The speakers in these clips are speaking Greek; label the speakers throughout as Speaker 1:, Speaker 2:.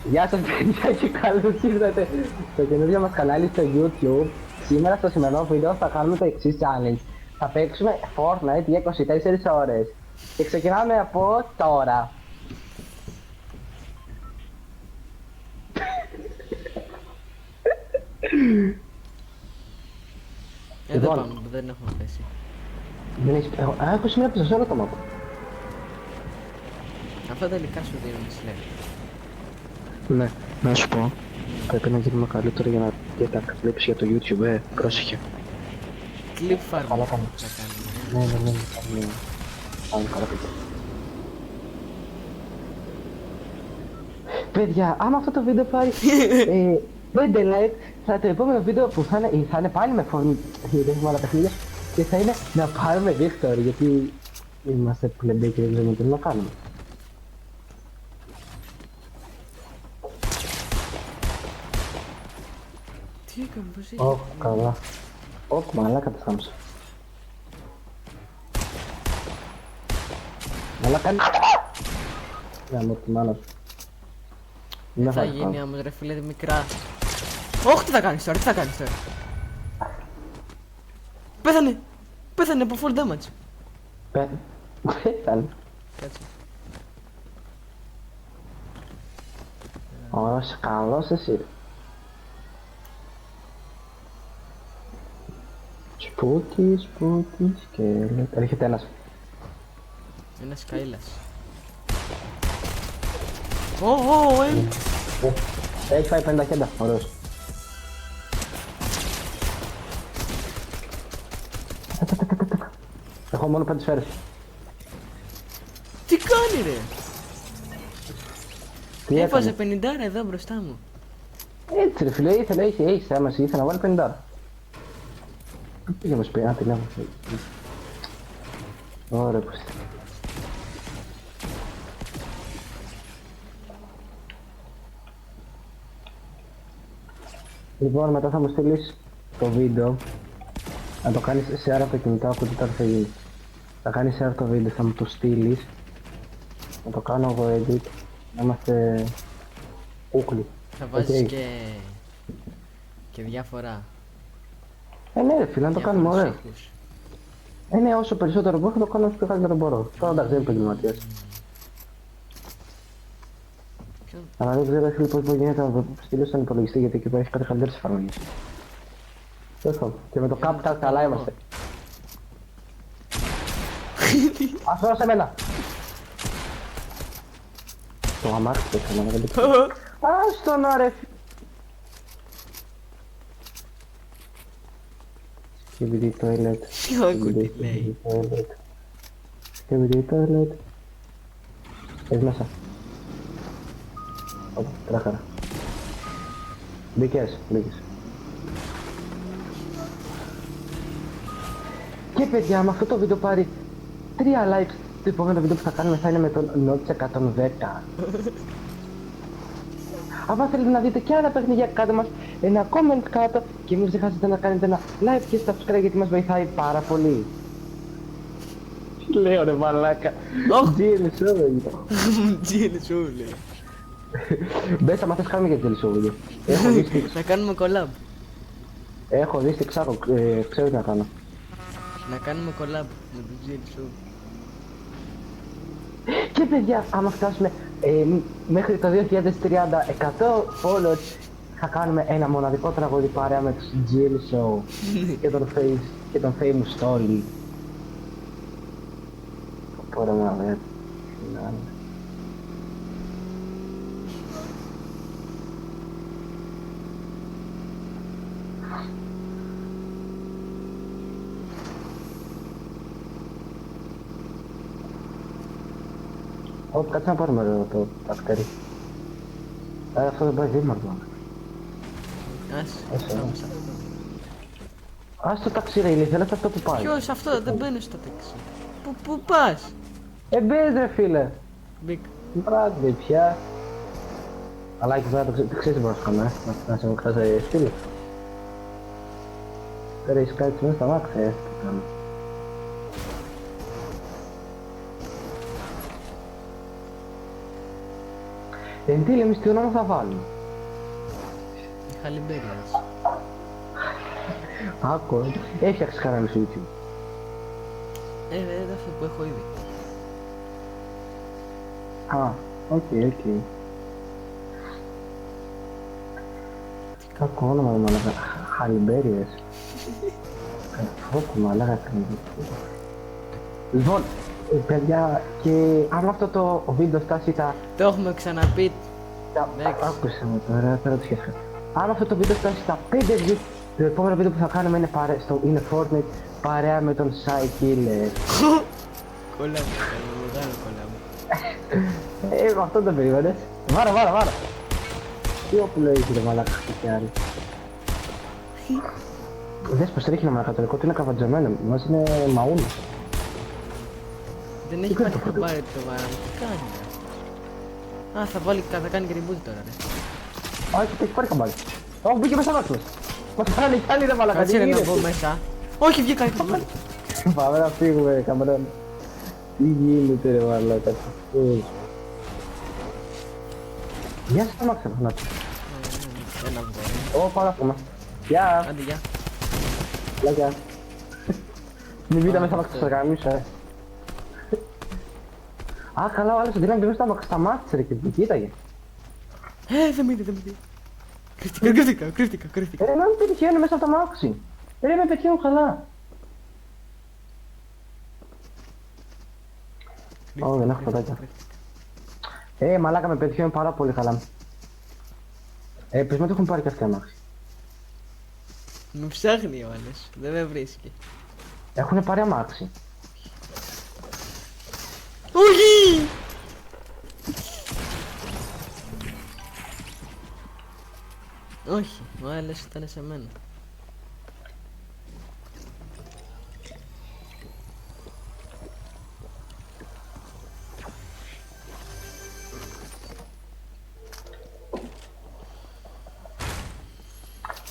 Speaker 1: Γεια σας παιδιά και καλώς ήρθατε στο καινούργιο μας κανάλι στο YouTube. Σήμερα στο σημερινό βίντεο θα κάνουμε το εξής challenge. Θα παίξουμε Fortnite για 24 ώρες. Και ξεκινάμε από τώρα.
Speaker 2: Εδώ
Speaker 1: Λοιπόν.
Speaker 2: πάμε, που δεν έχουμε πέσει.
Speaker 1: Δεν έχεις... έχω σήμερα πίσω σε όλο το map.
Speaker 2: Αυτά τελικά σου δίνουν σλέμ.
Speaker 1: Ναι, να σου πω. Πρέπει να γίνουμε καλύτερο για να τα βλέπεις για το YouTube, πρόσεχε.
Speaker 2: Clip farm
Speaker 1: Καλά
Speaker 2: θα
Speaker 1: πάμε.
Speaker 2: κάνουμε.
Speaker 1: Ναι. Πάμε καλά παιδιά. Παιδιά, άμα αυτό το βίντεο πάρει 5 like, το επόμενο βίντεο που θα είναι πάλι με φωνή, δεν έχουμε άλλα παιχνίδια, και θα είναι να πάρουμε Victor, γιατί είμαστε πλεμπέ και δεν ξέρουμε τι να κάνουμε.
Speaker 2: Τι έκαμε, πώς είσαι.
Speaker 1: Ωχ, καλά. Ωχ, μαλάκα τα στάμψα. Μαλάκα είναι... Να μου τη μάνα σου.
Speaker 2: Τι θα γίνει όμως ρε φίλε μικρά. Όχι, τι θα κάνεις τώρα, τι θα κάνεις τώρα. Πέθανε από full damage.
Speaker 1: Πέθανε.
Speaker 2: Κάτσε.
Speaker 1: Ωραία, καλός εσύ. Σπούκι, σκέλετ. Έρχεται ένας.
Speaker 2: Ένας καήλας. Ω,
Speaker 1: Έχει φάει 50 χέντα, ωραίος. Έχω μόνο 5 σφαίρες.
Speaker 2: τι κάνει ρε.
Speaker 1: Τι
Speaker 2: Έβαζε
Speaker 1: έκανε?
Speaker 2: 50 εδώ μπροστά μου.
Speaker 1: Έτσι ρε φίλε, έχει άμεση, ήθελε να βάλει 50. Πού πήγε μας πει, την έχω. Ωραία πως. Λοιπόν, μετά θα μου στείλεις το βίντεο. Να το κάνεις share από το κινητό, ακούτε τώρα θα γίνει. Θα κάνεις share το βίντεο, θα μου το στείλεις. Να το κάνω εγώ edit. Να είμαστε κούκλοι.
Speaker 2: Θα βάζεις
Speaker 1: Okay.
Speaker 2: και διάφορα.
Speaker 1: Ναι ρε φίλε, να το κάνουμε ωραίο.
Speaker 2: ήχους.
Speaker 1: Ναι, όσο περισσότερο μπορώ θα το κάνω όσο πιο καλύτερο μπορώ. Τώρα εντάξει δεν είμαι επαγγελματίας. Αλλά δεν ξέρω φίλε πώς γίνεται να το στείλω στον υπολογιστή, γιατί εκεί πέρα έχει κάτι καλύτερες εφαρμογές. Και με το Capital καλά είμαστε. Ας δώσε εμένα! Το αμάξι το έκανα, δεν το ξέρω. Ας τον ρε! Skibidi toilet.
Speaker 2: Τι άκου τι λέει.
Speaker 1: Skibidi toilet. Έχεις μέσα. Ωπα, τράχαρα. Μπήκες. Και παιδιά, με αυτό το βίντεο πάρει 3 likes, το επόμενο βίντεο που θα κάνουμε θα είναι με τον Notch 110. Αν θέλετε να δείτε και άλλα παιχνίδια, κάντε μας ένα comment κάτω και μην ξεχάσετε να κάνετε ένα like και subscribe, γιατί μας βοηθάει πάρα πολύ. Τι λέω ρε μαλάκα. Τζίλι σου βίντεο.
Speaker 2: Τζίλι σου λέει.
Speaker 1: Μπες άμα θες κάνουμε και τζίλι σου βίντεο.
Speaker 2: Να κάνουμε collab.
Speaker 1: Έχω δει ξέρω τι να κάνω.
Speaker 2: Να κάνουμε collab με τον Τζίλι σου.
Speaker 1: Και παιδιά, άμα φτάσουμε μέχρι το 2030 100 followers, θα κάνουμε ένα μοναδικό τραγούδι παρέα με τους Jill Show και τον Famous Stolly. Πόρα μου να κάτσε να πάρουμε το ακτέρι. Αυτό δεν πάει δήμαρχο. Ας το ταξί ρε ηλίθεια, λες αυτό που πάει.
Speaker 2: Ποιος αυτό, δεν μπαίνω στο ταξί. Πού πας.
Speaker 1: Μπες ρε φίλε.
Speaker 2: Μπήκ.
Speaker 1: Μπράβο πια. Αλλά εκεί πέρα το ξέρεις τι μπορείς να κάνουμε, να σε μου ξάσει στήλη. Τώρα έχεις κάτι μέσα στα μάξια, τι κάνουμε. Εν τέλει, εμείς τι όνομα θα βάλουμε.
Speaker 2: Η Χαλιμπέριας.
Speaker 1: Άκου, έφτιαξες κανάλι στο YouTube.
Speaker 2: Είναι αυτό που έχω ήδη.
Speaker 1: Α, οκ. Τι κακό όνομα, ρε μαλάκα. Χαλιμπέριες. Φόκου μαλάκα κρίνει. Λοιπόν, παιδιά, και αν αυτό το βίντεο φτάσει τα...
Speaker 2: Το έχουμε ξαναπεί. Εντάξει.
Speaker 1: Άκουσε με τώρα το σχέδιο. Αν αυτό το βίντεο φτάσει στα 5 views, το επόμενο βίντεο που θα κάνουμε είναι Fortnite παρέα με τον Psy Killer.
Speaker 2: Κολλάμε, μεγάλο κολλάμε.
Speaker 1: Με αυτό το περίμενες. Βάρα. Τι όπλο έχει ρε μαλάκα χτυπιάρι. Δες πως τρέχει ένα μαλάκα, το δικό του είναι καβατζωμένο, μας είναι μαούνι.
Speaker 2: Δεν έχει πάρει το πάρει το βάρα μου, τι κάνει. Α, θα κάνει και reboot τώρα ρε.
Speaker 1: Α, έχει πάρει καμπάρι. Ω, μπήκε μέσα μάξος. Μας κάνει κι άλλη ρε μαλάκα,
Speaker 2: Κάτσε
Speaker 1: τι
Speaker 2: ρε να
Speaker 1: γίνεται.
Speaker 2: μπω μέσα. Όχι, βγήκα έξω.
Speaker 1: Πάμε να φύγουμε, καμπρόν. Τι γίνεται ρε μαλάκα, γεια σας μάξα, να του.
Speaker 2: Ένα βγω.
Speaker 1: Ω, πάμε να φύγουμε. Γεια.
Speaker 2: Άντε, γεια.
Speaker 1: Γεια. Μην πείτε μέσα μάξα στο γαμίσω, Α, καλά, ο άλλος ο Ντίλαν πήγε στα μάτια ρε και κοίταγε.
Speaker 2: Δεν με είδε. Κρύφτηκα.
Speaker 1: Ρε, να μην πετυχαίνω μέσα από το μάξι. Ρε, με πετυχαίνω καλά. Ω, δεν έχω φωτάκια. Μαλάκα με πετυχαίνω πάρα πολύ καλά. Πες μου ότι έχουν πάρει και αυτοί αμάξι.
Speaker 2: Με ψάχνει ο άλλος, δεν με βρίσκει.
Speaker 1: Έχουνε πάρει αμάξι.
Speaker 2: Όχι! Όχι, ο άλλος ήταν σε μένα.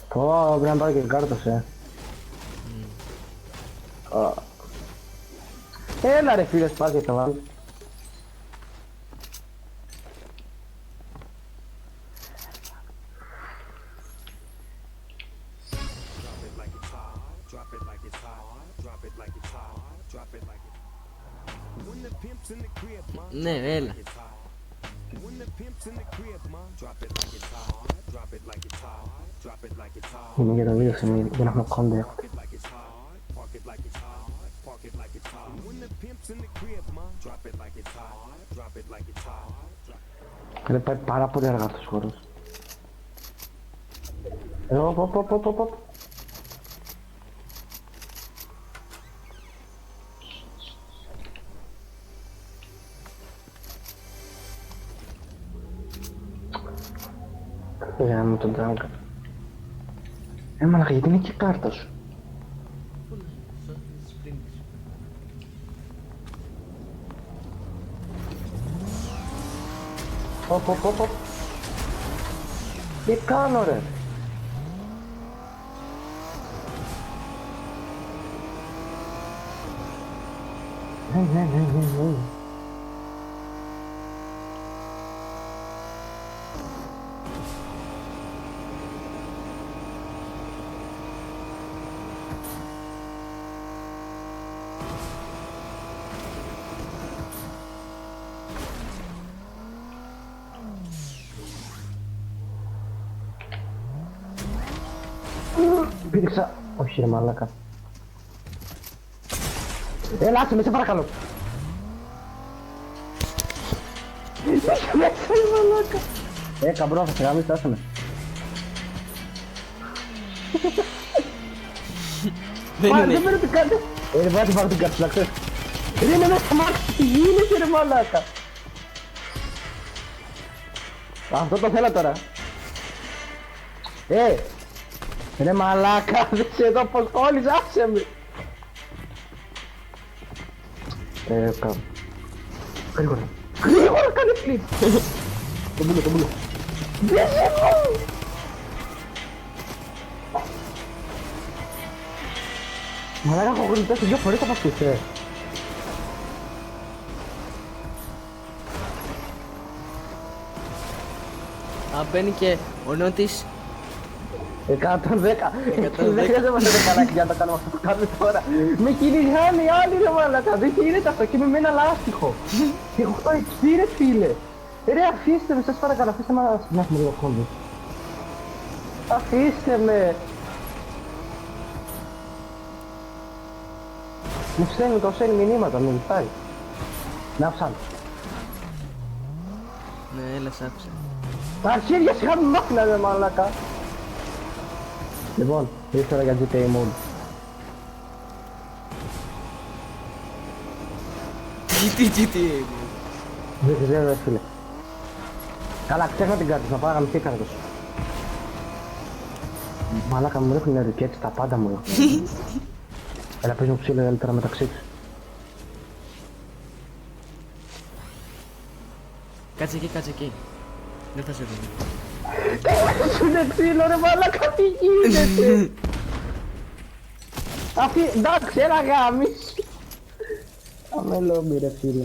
Speaker 1: Πω, πρέπει να πάρει και κάρτος, Έλα ρε φίλε, σπάζει το βάλει.
Speaker 2: Ναι, έλα.
Speaker 1: Είναι για το βίντεο σημαίνει, δεν έχουμε κόντε. Δεν πάει πάρα πολύ αργά αυτός ο χώρος. Οπ. Με τον Drunken. Μαλάκα, γιατί είναι και η κάρτα σου.
Speaker 2: Πού να είναι, στο sprint.
Speaker 1: Οπ. Τι κάνω ρε. Ναι. Πήδηξα. Όχι ρε μαλάκα. Έλα, άσε με, σε παρακαλώ. Είσαι μέσα ρε μαλάκα. Καμπρό, θα σε γάμεις, άσε με.
Speaker 2: Δεν
Speaker 1: Δεν
Speaker 2: είναι.
Speaker 1: πρέπει να κάνετε. Ρε, πάτε πάρω την κάρτα, ξέρεις. Ρε, είναι μέσα μάξι, τι γίνεται ρε μαλάκα. Αυτό το θέλω τώρα. Ρε μαλάκα, δεις εδώ πως όλης, άσε με. Γρήγορα κάνε φλιπ. Το μπούλο. Δέσε μου. Μαλάκα, έχω γλιτώσει 2 φορές από αυτούς,
Speaker 2: μπαίνει και ο Νότης
Speaker 1: 110.
Speaker 2: 110.
Speaker 1: Δεν μας το μαλάκι για να το κάνουμε αυτό που κάνουμε τώρα. Με κυνηγάνε οι άλλοι ρε μαλάκα. Δεν γίνεται αυτό και είμαι με ένα λάστιχο. Έχω 8 εξή ρε φίλε. Ρε αφήστε με, σας παρακαλώ, αφήστε με να έχουμε λίγο κόμπο. Αφήστε με. Μου στέλνει το σέλ μηνύματα, με λυφάει. Να ψάνω.
Speaker 2: Ναι, έλα σ' άκουσα.
Speaker 1: Τα αρχίδια σιγά μου μάχνα ρε μαλάκα. Λοιπόν, ήρθα για GTA mode.
Speaker 2: Τι GTA.
Speaker 1: Δεν ξέρω ρε φίλε. Καλά, ξέχνα την κάρτα, να πάω να γαμηθεί η κάρτα σου. Μαλάκα μου ρίχνουν ρικέτς, τα πάντα μου ρίχνουν. Έλα πες μου ψήλω καλύτερα μεταξύ τους.
Speaker 2: Κάτσε εκεί. Δεν θα σε δω.
Speaker 1: Σου είναι ξύλο ρε μαλάκα, τι γίνεται. Αυτή, εντάξει, ένα γάμις. Αμέ λόμπι ρε φίλε.